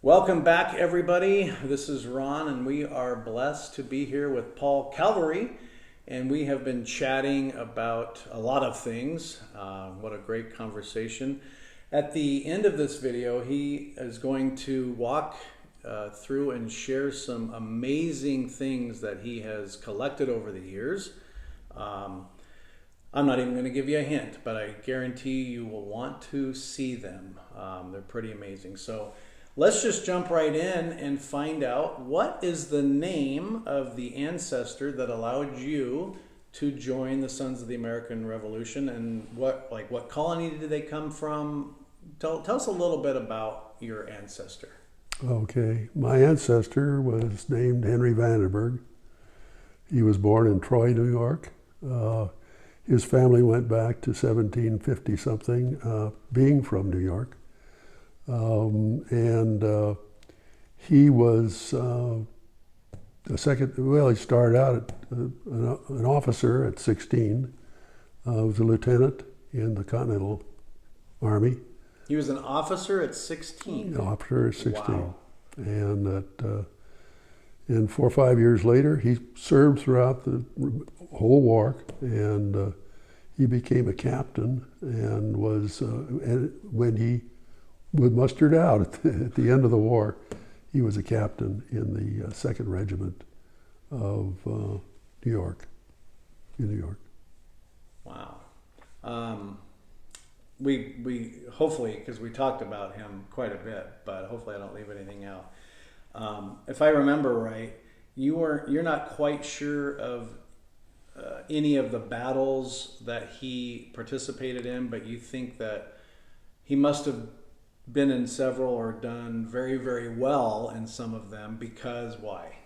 Welcome back, everybody. This is Ron, and we are blessed to be here with Paul Calverley, and we have been chatting about a lot of things. What a great conversation. At the end of this video, he is going to walk through and share some amazing things that he has collected over the years. I'm not even going to give you a hint, but I guarantee you will want to see them. They're pretty amazing. So let's just jump right in and find out what is the name of the ancestor that allowed you to join the Sons of the American Revolution, and what colony did they come from? Tell us a little bit about your ancestor. Okay, my ancestor was named Henry Vanderburg. He was born in Troy, New York. His family went back to 1750 something, being from New York. He was he started out an officer at 16. Was a lieutenant in the Continental Army. He was an officer at 16? An officer at 16. Wow. And 4 or 5 years later, he served throughout the whole war, and he became a captain, and when he was mustered out at the end of the war, he was a captain in the 2nd Regiment of New York, in New York. Wow. We hopefully, because we talked about him quite a bit, but hopefully I don't leave anything out. If I remember right, you're not quite sure of any of the battles that he participated in, but you think that he must have been in several or done very, very well in some of them. Because why?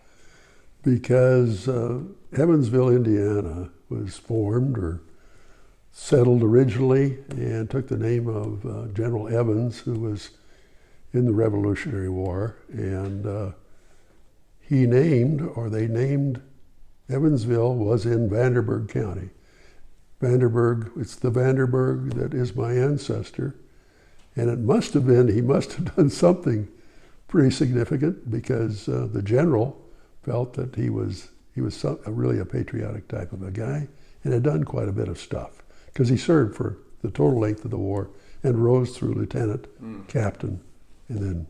Because Evansville, Indiana was formed or settled originally and took the name of General Evans, who was in the Revolutionary War, and they named Evansville was in Vanderburgh County. It's the Vanderburgh that is my ancestor, and he must have done something pretty significant, because the general felt that he was really a patriotic type of a guy and had done quite a bit of stuff, because he served for the total length of the war and rose through lieutenant, captain, and then...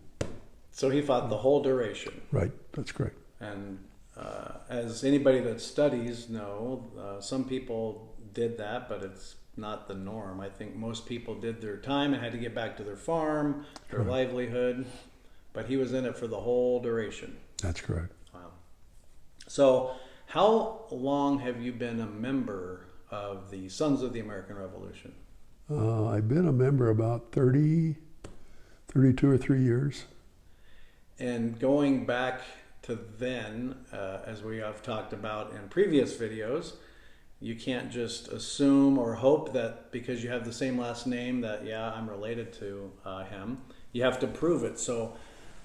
So he fought the whole duration. Right, that's correct. And as anybody that studies know, some people did that, but it's not the norm. I think most people did their time and had to get back to their farm, their livelihood, but he was in it for the whole duration. That's correct. Wow. So how long have you been a member of the Sons of the American Revolution? I've been a member about 32 or 3 years. And going back to then, as we have talked about in previous videos, you can't just assume or hope that because you have the same last name that, yeah, I'm related to him. You have to prove it. So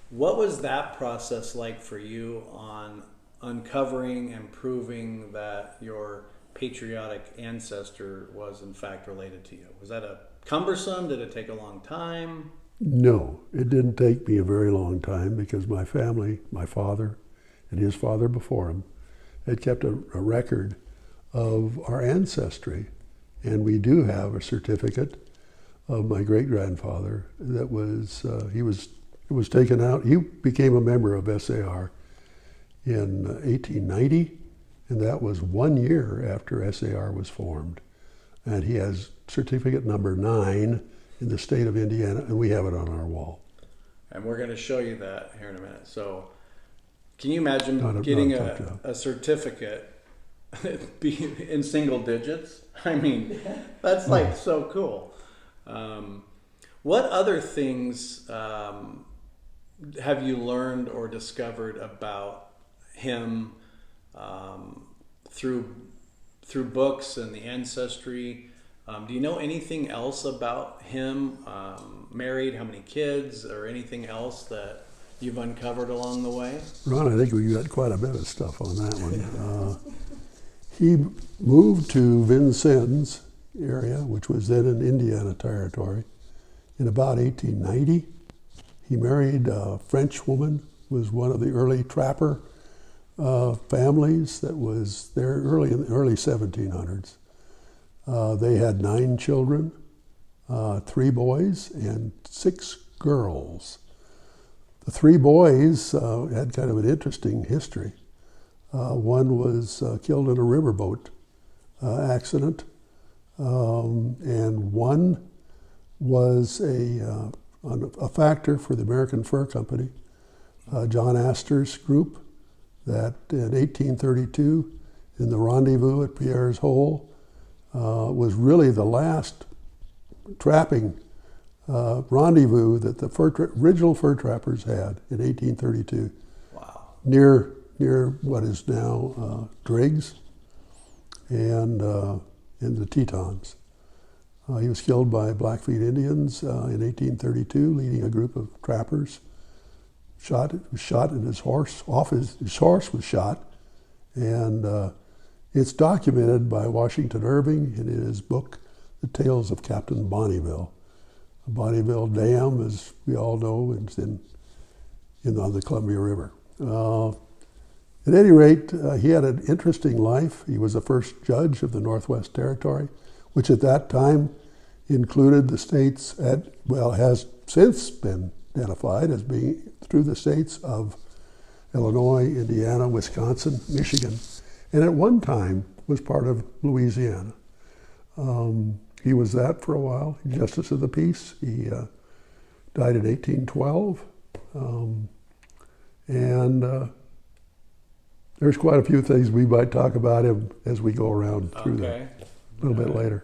what was that process like for you on uncovering and proving that your patriotic ancestor was in fact related to you? Was that cumbersome? Did it take a long time? No, it didn't take me a very long time, because my family, my father and his father before him, had kept a record of our ancestry. And we do have a certificate of my great-grandfather that was, it was taken out. He became a member of SAR in 1890, and that was 1 year after SAR was formed. And he has certificate number 9 in the state of Indiana, and we have it on our wall. And we're going to show you that here in a minute. So can you imagine getting a certificate in single digits? I mean, that's like so cool. What other things have you learned or discovered about him through books and the ancestry? Do you know anything else about him? Married, how many kids, or anything else that you've uncovered along the way? Ron, I think we got quite a bit of stuff on that one. He moved to Vincennes area, which was then in Indiana territory, in about 1890. He married a French woman, was one of the early trapper families that was there early in the early 1700s. They had 9 children, 3 boys and 6 girls. The 3 boys had kind of an interesting history. One was killed in a riverboat accident, and one was a factor for the American Fur Company, John Astor's group, that in 1832, in the rendezvous at Pierre's Hole, was really the last trapping rendezvous that the original fur trappers had in 1832. Wow. Near what is now Driggs and in the Tetons. He was killed by Blackfeet Indians in 1832, leading a group of trappers. Was shot, and his horse was shot, and it's documented by Washington Irving in his book, The Tales of Captain Bonneville. The Bonneville Dam, as we all know, is on the Columbia River. At any rate, he had an interesting life. He was the first judge of the Northwest Territory, which at that time included the states has since been identified as being through the states of Illinois, Indiana, Wisconsin, Michigan, and at one time was part of Louisiana. He was that for a while, Justice of the Peace. He died in 1812, and there's quite a few things we might talk about him as we go around through that a little bit later.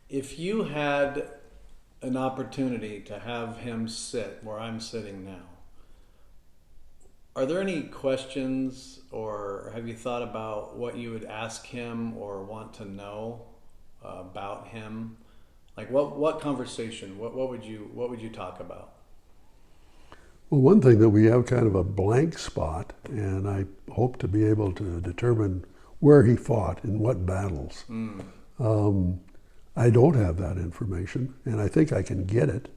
If you had an opportunity to have him sit where I'm sitting now, are there any questions, or have you thought about what you would ask him or want to know about him? Like what conversation? What would you talk about? Well, one thing that we have kind of a blank spot, and I hope to be able to determine where he fought in what battles. I don't have that information, and I think I can get it,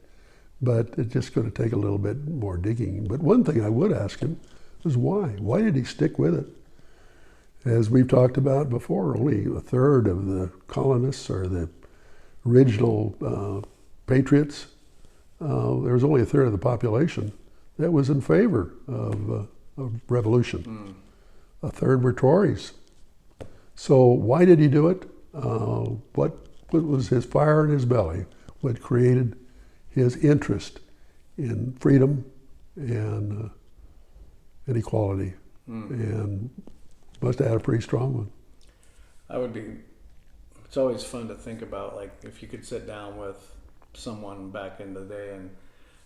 but it's just going to take a little bit more digging. But one thing I would ask him is why? Why did he stick with it? As we've talked about before, only a third of the colonists or the original patriots, there was only a third of the population that was in favor of revolution. A third were Tories. So why did he do it? What was his fire in his belly? What created his interest in freedom and equality? And must have had a pretty strong one. It's always fun to think about, like, if you could sit down with someone back in the day, and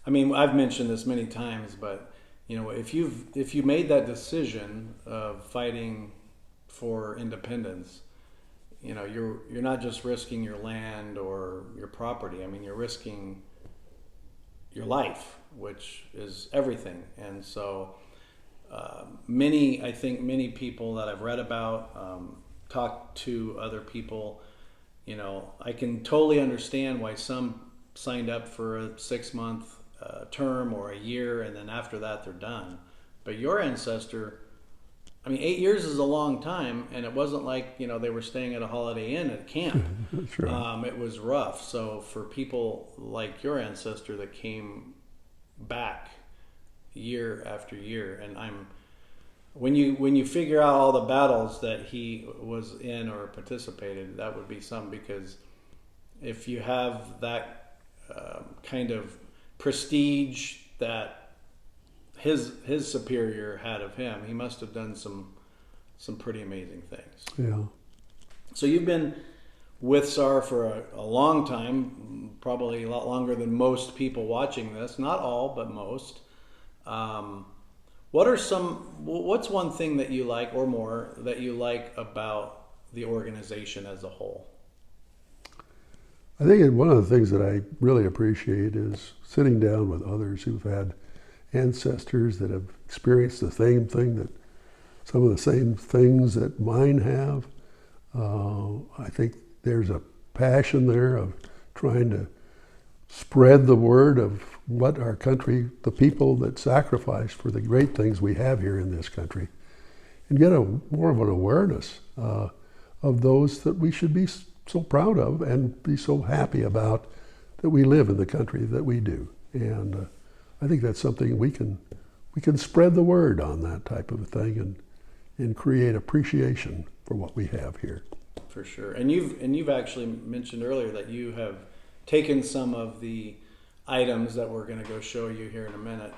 I mean, I've mentioned this many times, but you know, if you made that decision of fighting for independence, you know, you're not just risking your land or your property. I mean, you're risking your life, which is everything. And so I think many people that I've read about, talked to other people, you know, I can totally understand why some signed up for a 6-month term or a year, and then after that they're done. But your ancestor, I mean, 8 years is a long time, and it wasn't like, you know, they were staying at a Holiday Inn at camp. That's right. It was rough. So for people like your ancestor that came back year after year, and when you figure out all the battles that he was in or participated, that would be something, because if you have that kind of prestige that his superior had of him, he must have done some pretty amazing things. Yeah. So you've been with SAR for a long time, probably a lot longer than most people watching this. Not all, but most. What's one thing that you like, or more, that you like about the organization as a whole? I think one of the things that I really appreciate is sitting down with others who've had ancestors that have experienced the same thing, that some of the same things that mine have. I think there's a passion there of trying to spread the word of what our country, the people that sacrifice for the great things we have here in this country, and get more of an awareness of those that we should be so proud of and be so happy about, that we live in the country that we do. And I think that's something we can spread the word on, that type of a thing, and create appreciation for what we have here. For sure. And you've actually mentioned earlier that you have taken some of the items that we're going to go show you here in a minute,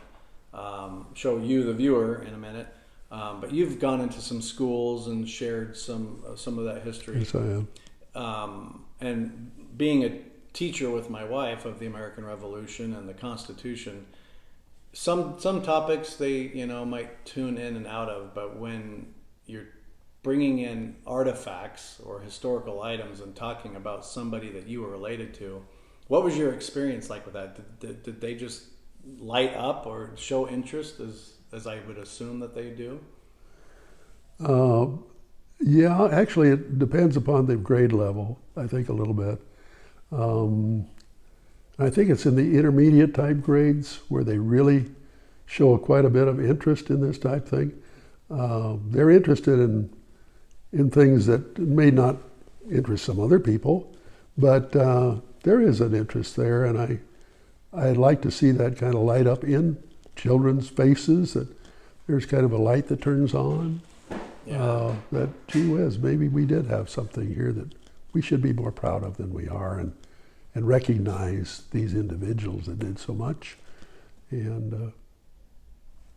show you the viewer in a minute. But you've gone into some schools and shared some of that history. Yes, I am. And being a teacher with my wife of the American Revolution and the Constitution, some topics they might tune in and out of, but when you're bringing in artifacts or historical items and talking about somebody that you were related to, what was your experience like with that? Did they just light up or show interest as I would assume that they do? Yeah, actually it depends upon the grade level, I think, a little bit. I think it's in the intermediate type grades where they really show quite a bit of interest in this type thing. They're interested in things that may not interest some other people, but there is an interest there, and I'd like to see that kind of light up in children's faces, that there's kind of a light that turns on. Yeah. That, gee whiz, maybe we did have something here that we should be more proud of than we are, and recognize these individuals that did so much. And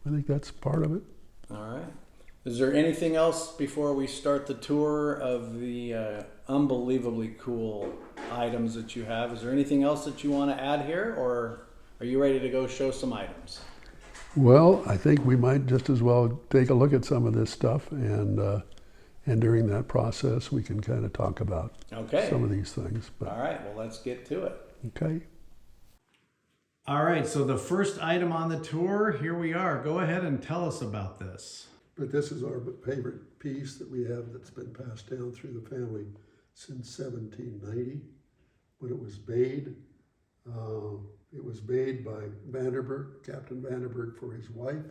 I think that's part of it. All right. Is there anything else before we start the tour of the unbelievably cool items that you have? Is there anything else that you want to add here, or are you ready to go show some items? Well, I think we might just as well take a look at some of this stuff, and during that process we can kind of talk about some of these things. But, all right, well, let's get to it. Okay. All right, so the first item on the tour, here we are. Go ahead and tell us about this. But this is our favorite piece that we have that's been passed down through the family since 1790, when it was made. It was made by Vanderburg, Captain Vanderburg, for his wife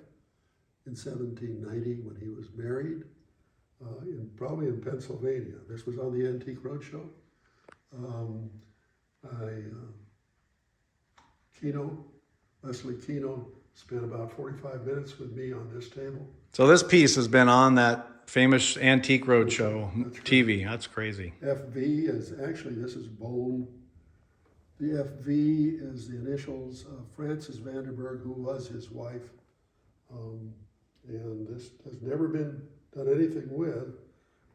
in 1790 when he was married, probably in Pennsylvania. This was on the Antique Roadshow. Leslie Keno spent about 45 minutes with me on this table. So this piece has been on that famous Antique Roadshow TV. That's crazy. FV is actually, this is bone. The FV is the initials of Frances Vanderburg, who was his wife. And this has never been done anything with,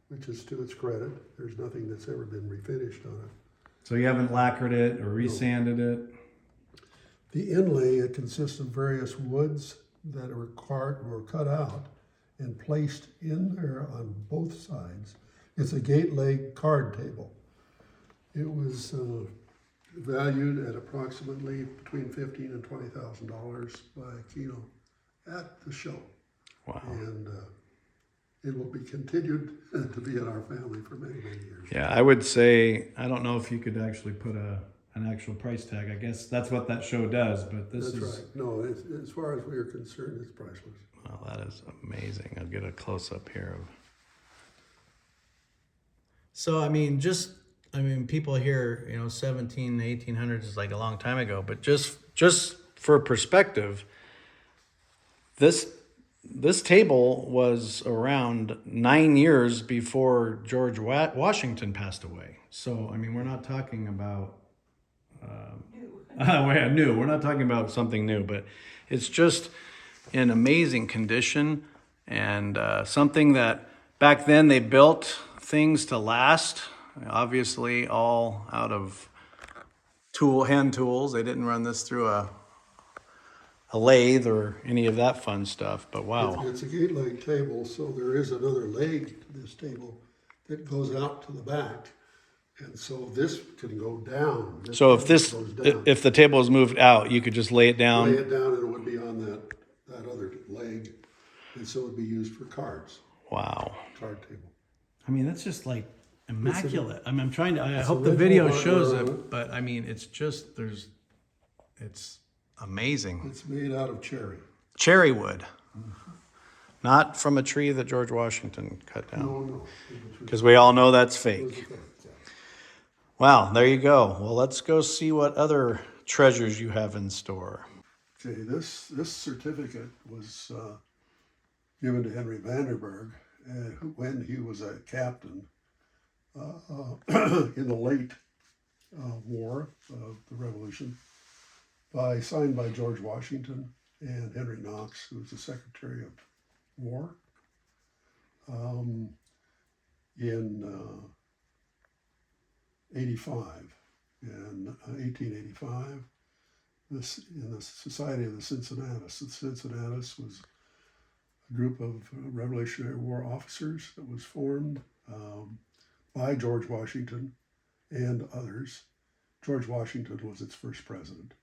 which is to its credit. There's nothing that's ever been refinished on it. So you haven't lacquered it or resanded it? The inlay, it consists of various woods that were cut out and placed in there on both sides. It's a gate leg card table. It was valued at approximately between $15,000 and $20,000 by Keno at the show. Wow. And it will be continued to be in our family for many, many years. Yeah, I would say, I don't know if you could actually put an actual price tag. I guess that's what that show does, but this That's is... right. No, as far as we are concerned, it's priceless. Well, that is amazing. I'll get a close-up here of... So, people hear, 17, 1800s is like a long time ago, but just for perspective, this table was around 9 years before George Washington passed away. So, we're not talking about new. We're not talking about something new, but it's just in amazing condition, and something that back then they built things to last. Obviously, all out of hand tools. They didn't run this through a lathe or any of that fun stuff. But wow, It's a gate leg table, so there is another leg to this table that goes out to the back, and so this can go down. So if the table is moved out, you could just lay it down. Lay it down, and it would be on that other leg, and so it would be used for cards. Wow. Card table. That's just like immaculate. I'm trying to. I hope the video shows it, but it's just It's amazing. It's made out of cherry. Cherry wood. Not from a tree that George Washington cut down. No. Because we all know that's fake. Yeah. Wow, there you go. Well, let's go see what other treasures you have in store. Okay, this certificate was given to Henry Vanderburg when he was a captain in the late war of the Revolution, signed by George Washington and Henry Knox, who was the Secretary of War, in 1885. This in the Society of the Cincinnatus. The Cincinnatus was a group of Revolutionary War officers that was formed by George Washington and others. George Washington was its first president.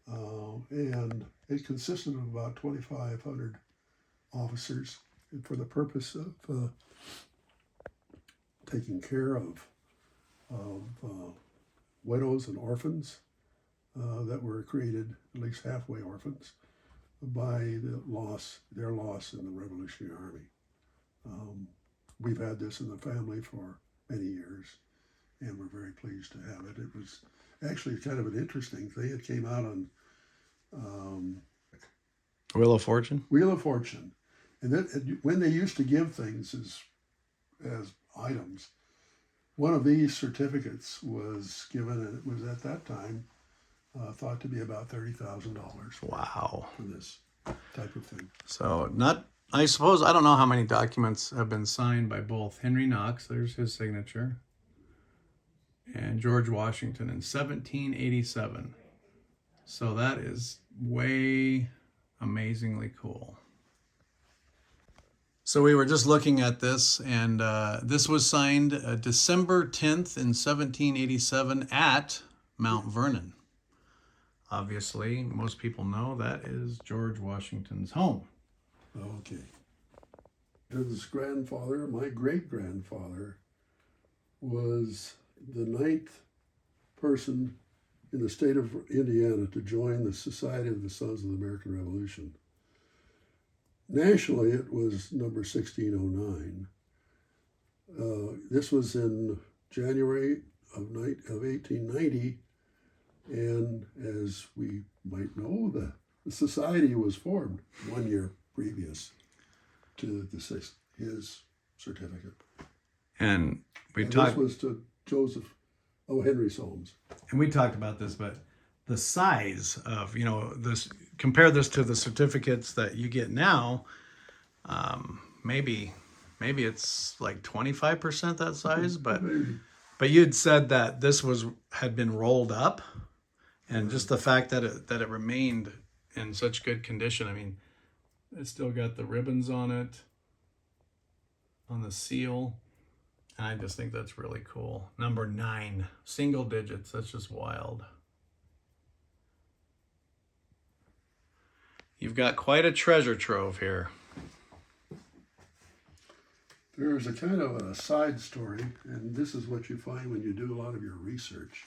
And it consisted of about 2,500 officers for the purpose of taking care of widows and orphans that were created, at least halfway orphans, by their loss in the Revolutionary Army. We've had this in the family for many years, and we're very pleased to have it. It was actually kind of an interesting thing. It came out on Wheel of Fortune? Wheel of Fortune. And when they used to give things as items, one of these certificates was given, and it was at that time thought to be about $30,000. Wow. For this type of thing. So I suppose, I don't know how many documents have been signed by both Henry Knox, there's his signature, and George Washington in 1787. So that is way amazingly cool. So we were just looking at this, and this was signed December 10th in 1787 at Mount Vernon. Obviously, most people know that is George Washington's home. Okay. His grandfather, my great-grandfather, was the 9th person in the state of Indiana to join the Society of the Sons of the American Revolution. Nationally, it was number 1609. This was in January of 1890, and as we might know, the society was formed 1 year previous to his certificate. And this was to Joseph O. Henry Soames. And we talked about this, but the size of, this, compare this to the certificates that you get now, maybe it's like 25% that size, but you'd said that this had been rolled up, and just the fact that it remained in such good condition. I mean, it's still got the ribbons on it, on the seal. And I just think that's really cool. Number 9, single digits. That's just wild. You've got quite a treasure trove here. There's a kind of a side story, and this is what you find when you do a lot of your research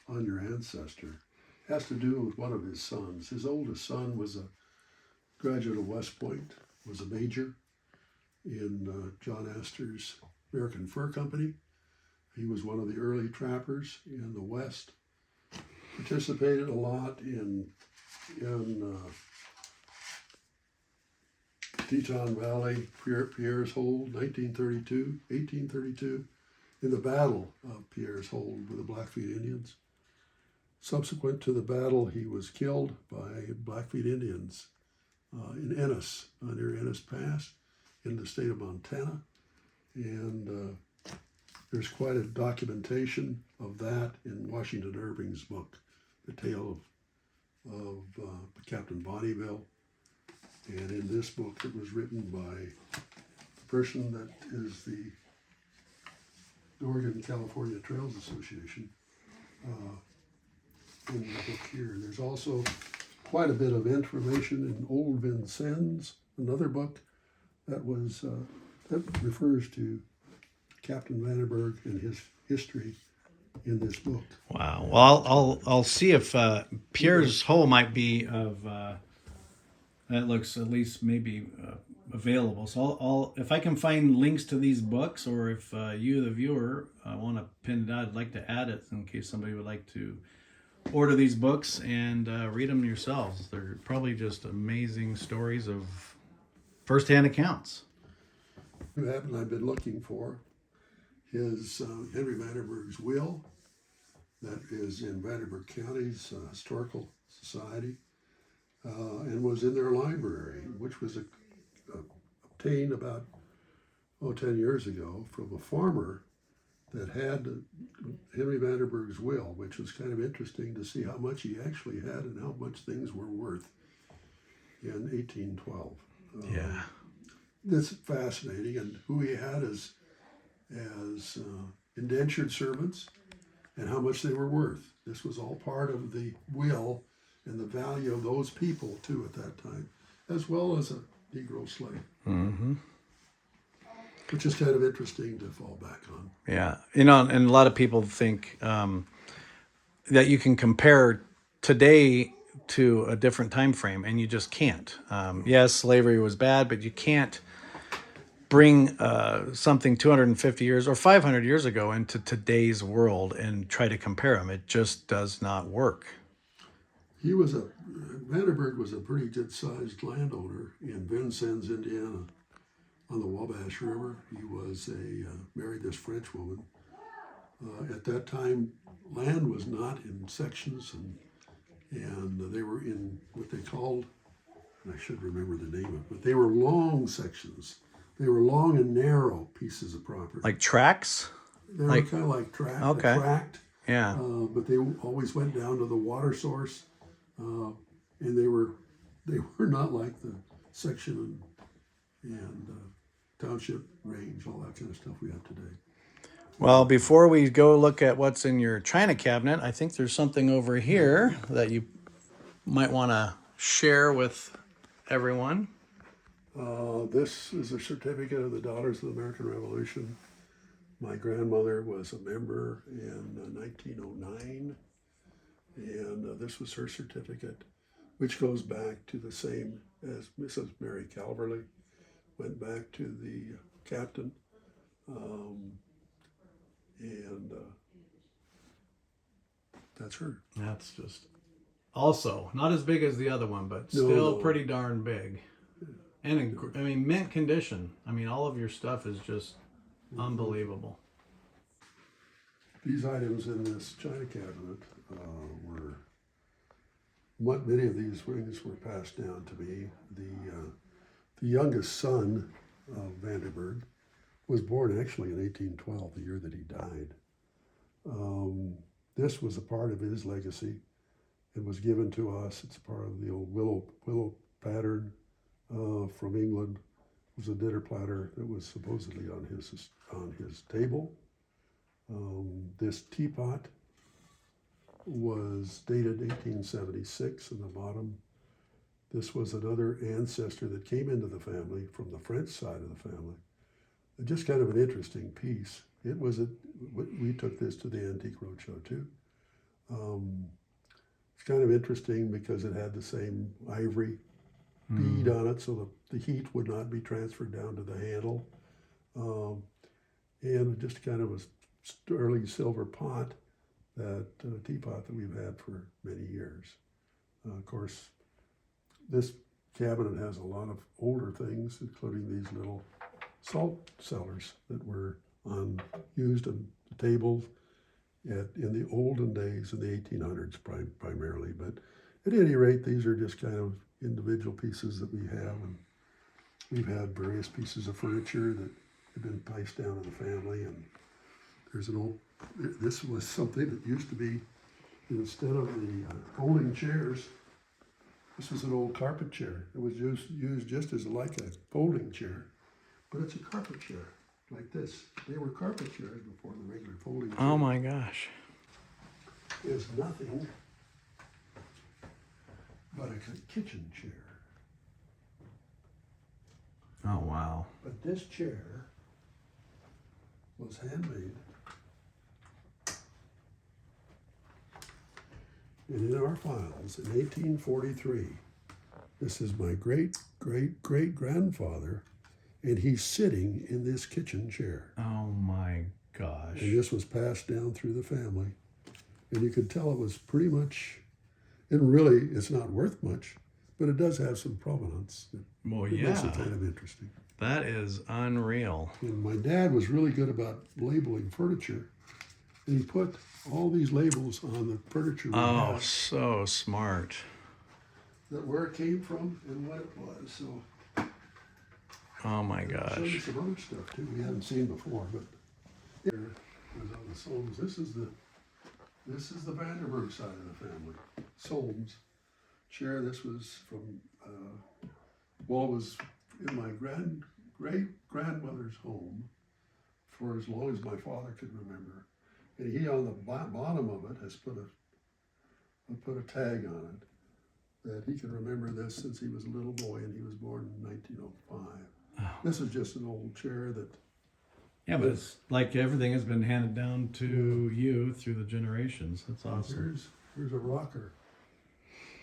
on your ancestor. It has to do with one of his sons. His oldest son was a graduate of West Point, was a major in John Astor's American Fur Company. He was one of the early trappers in the West. Participated a lot in Teton Valley, Pierre's Hold, 1832, in the Battle of Pierre's Hold with the Blackfeet Indians. Subsequent to the battle, he was killed by Blackfeet Indians in Ennis, near Ennis Pass, in the state of Montana. And there's quite a documentation of that in Washington Irving's book, The Tale of Captain Bonneville. And in this book, it was written by the person that is the Oregon California Trails Association. In the book here, there's also quite a bit of information in Old Vincennes, another book that refers to Captain Vanderburg and his history in this book. Wow. Well, I'll see if Pierre's Hole might be of. That looks at least maybe available. So I'll if I can find links to these books, or if you, the viewer, want to pin it out, I'd like to add it in case somebody would like to order these books and read them yourselves. They're probably just amazing stories of firsthand accounts. What happened? I've been looking for is Henry Vanderburg's will. That is in Vanderburg County's Historical Society, and was in their library, which was obtained about 10 years ago from a farmer that had Henry Vanderburg's will, which was kind of interesting to see how much he actually had and how much things were worth in 1812. Yeah. That's fascinating, and who he had as indentured servants and how much they were worth. This was all part of the will and the value of those people too at that time, as well as a Negro slave. Mm-hmm. Which is kind of interesting to fall back on. Yeah, and a lot of people think that you can compare today to a different time frame, and you just can't. Yes, slavery was bad, but you can't bring something 250 years or 500 years ago into today's world and try to compare them. It just does not work. Vanderburg was a pretty good-sized landowner in Vincennes, Indiana, on the Wabash River. He was married this French woman. At that time, land was not in sections, and they were in what they called, and I should remember the name of it, but they were long sections. They were long and narrow pieces of property. Like tracts? They were kind of like tract. Yeah. But they always went down to the water source, and they were not like the section and township range, all that kind of stuff we have today. Well, before we go look at what's in your china cabinet, I think there's something over here that you might want to share with everyone. This is a certificate of the Daughters of the American Revolution. My grandmother was a member in 1909, and this was her certificate, which goes back to the same as Mrs. Mary Calverley, went back to the captain, and that's her. That's just also not as big as the other one, but still pretty darn big. And in mint condition. I mean, all of your stuff is just unbelievable. These items in this china cabinet were what many of these rings were passed down to me. The youngest son of Vanderburg was born actually in 1812, the year that he died. This was a part of his legacy. It was given to us. It's a part of the old willow pattern from England. It was a dinner platter that was supposedly on his table. This teapot was dated 1876 in the bottom. This was another ancestor that came into the family from the French side of the family. Just kind of an interesting piece. We took this to the Antique Roadshow too. It's kind of interesting because it had the same ivory bead on it, so the heat would not be transferred down to the handle. And just kind of a sterling silver pot, teapot that we've had for many years. Of course, this cabinet has a lot of older things, including these little salt cellars that were used on the tables in the olden days, in the 1800s primarily. But at any rate, these are just kind of individual pieces that we have, and we've had various pieces of furniture that have been passed down to the family. And this was something that used to be, instead of the folding chairs, this was an old carpet chair. It was used just as like a folding chair, but it's a carpet chair like this. They were carpet chairs before the regular folding chair. Oh my gosh. Is nothing but a kitchen chair. Oh wow. But this chair was handmade And in our files, in 1843, this is my great-great-great-grandfather, and he's sitting in this kitchen chair. Oh my gosh. And this was passed down through the family. And you could tell it was pretty much, and really it's not worth much, but it does have some provenance. Well, It makes it kind of interesting. That is unreal. And my dad was really good about labeling furniture. And he put all these labels on the furniture we Oh, had, so smart. that where it came from and what it was. So Oh my I'll show you gosh. some other stuff too we haven't seen before. But here is on the Solms. This is the Vanderburg side of the family. Solms chair. This was from well, it was in my great-grandmother's home for as long as my father could remember. And he, on the bottom of it, has put a tag on it that he can remember this since he was a little boy, and he was born in 1905. Oh. This is just an old chair that, Yeah, but it's like everything has been handed down to you through the generations. That's awesome. here's a rocker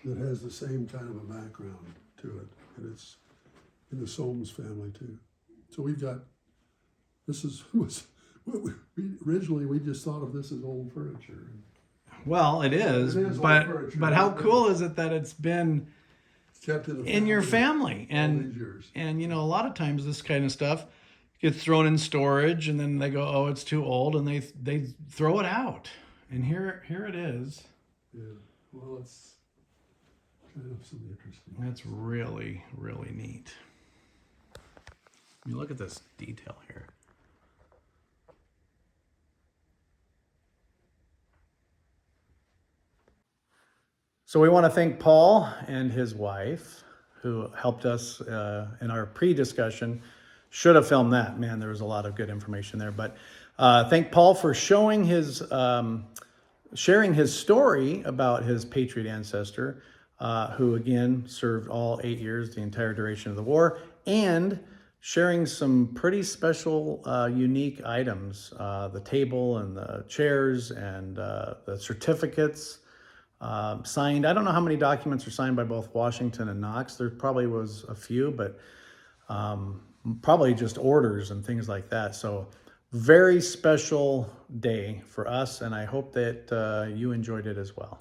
that has the same kind of a background to it, and it's in the Solms family too. So we've got, originally we just thought of this as old furniture. Well, it is, It is old but furniture. how cool is it that it's been Kept in, in your family? all these years. And you know, a lot of times this kind of stuff gets thrown in storage, and then they go, "Oh, it's too old," and they throw it out. And here it is. Yeah, well, it's kind of some interesting. That's really, really neat. I mean, look at this detail here. So we want to thank Paul and his wife who helped us in our pre-discussion. Should have filmed that. Man, there was a lot of good information there. But thank Paul for sharing his story about his patriot ancestor, who again served all 8 years, the entire duration of the war, and sharing some pretty special, unique items, the table and the chairs and the certificates signed. I don't know how many documents are signed by both Washington and Knox. There probably was a few, but probably just orders and things like that. So very special day for us, and I hope that you enjoyed it as well.